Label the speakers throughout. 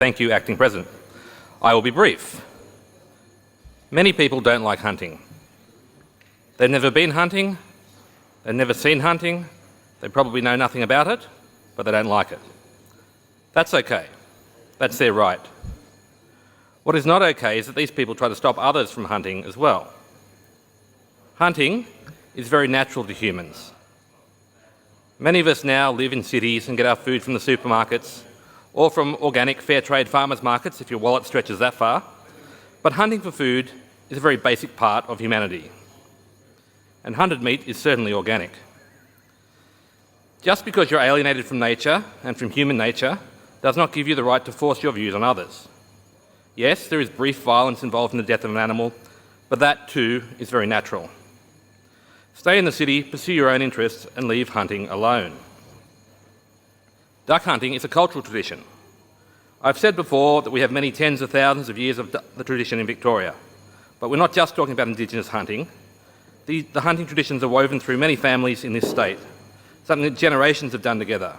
Speaker 1: Thank you, Acting President. I will be brief. Many people don't like hunting. They've never been hunting, they've never seen hunting, they probably know nothing about it, but they don't like it. That's okay. That's their right. What is not okay is that these people try to stop others from hunting as well. Hunting is very natural to humans. Many of us now live in cities and get our food from the supermarkets or from organic fair trade farmers markets if your wallet stretches that far. But hunting for food is a very basic part of humanity. And hunted meat is certainly organic. Just because you're alienated from nature and from human nature does not give you the right to force your views on others. Yes, there is brief violence involved in the death of an animal, but that too is very natural. Stay in the city, pursue your own interests, and leave hunting alone. Duck hunting is a cultural tradition. I've said before that we have many tens of thousands of years of the tradition in Victoria, but we're not just talking about Indigenous hunting. The hunting traditions are woven through many families in this state, something that generations have done together.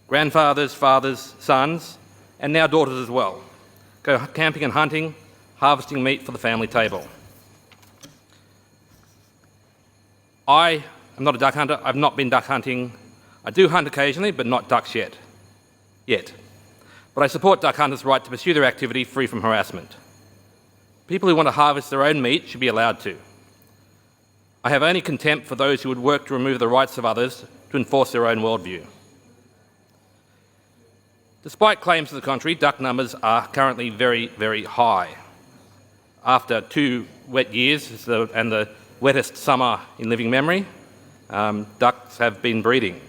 Speaker 1: Grandfathers, fathers, sons, and now daughters as well. Go camping and hunting, harvesting meat for the family table. I am not a duck hunter. I've not been duck hunting. I do hunt occasionally, but not ducks yet. But I support duck hunters' right to pursue their activity free from harassment. People who want to harvest their own meat should be allowed to. I have only contempt for those who would work to remove the rights of others to enforce their own worldview. Despite claims to the contrary, duck numbers are currently very, very high. After 2 wet years and the wettest summer in living memory, ducks have been breeding.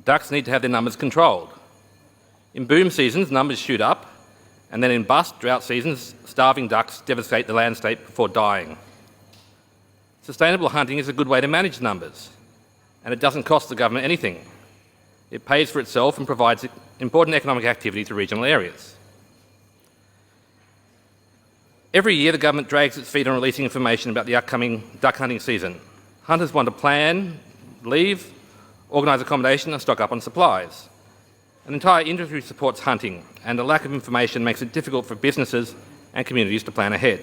Speaker 1: Ducks need to have their numbers controlled. In boom seasons, numbers shoot up, and then in bust, drought seasons, starving ducks devastate the landscape before dying. Sustainable hunting is a good way to manage numbers, and it doesn't cost the government anything. It pays for itself and provides important economic activity to regional areas. Every year, the government drags its feet on releasing information about the upcoming duck hunting season. Hunters want to plan, leave, organise accommodation and stock up on supplies. An entire industry supports hunting, and the lack of information makes it difficult for businesses and communities to plan ahead.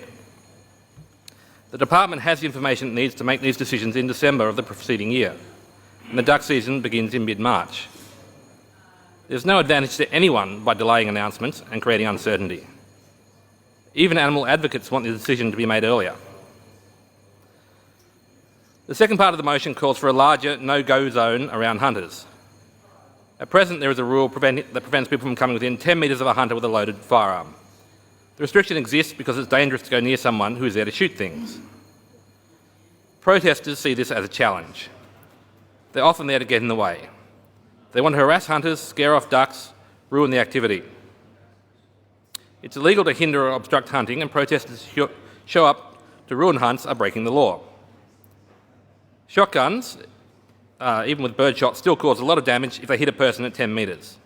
Speaker 1: The department has the information it needs to make these decisions in December of the preceding year, and the duck season begins in mid-March. There's no advantage to anyone by delaying announcements and creating uncertainty. Even animal advocates want the decision to be made earlier. The second part of the motion calls for a larger no-go zone around hunters. At present, there is a rule that prevents people from coming within 10 metres of a hunter with a loaded firearm. The restriction exists because it's dangerous to go near someone who is there to shoot things. Protesters see this as a challenge. They're often there to get in the way. They want to harass hunters, scare off ducks, ruin the activity. It's illegal to hinder or obstruct hunting, and protesters who show up to ruin hunts are breaking the law. Shotguns, even with birdshot, still cause a lot of damage if they hit a person at 10 metres.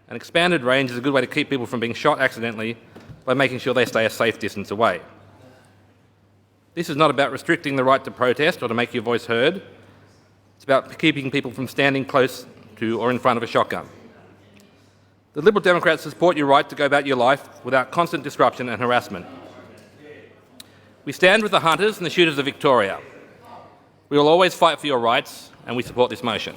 Speaker 1: An expanded range is a good way to keep people from being shot accidentally by making sure they stay a safe distance away. This is not about restricting the right to protest or to make your voice heard. It's about keeping people from standing close to or in front of a shotgun. The Liberal Democrats support your right to go about your life without constant disruption and harassment. We stand with the hunters and the shooters of Victoria. We will always fight for your rights, and we support this motion.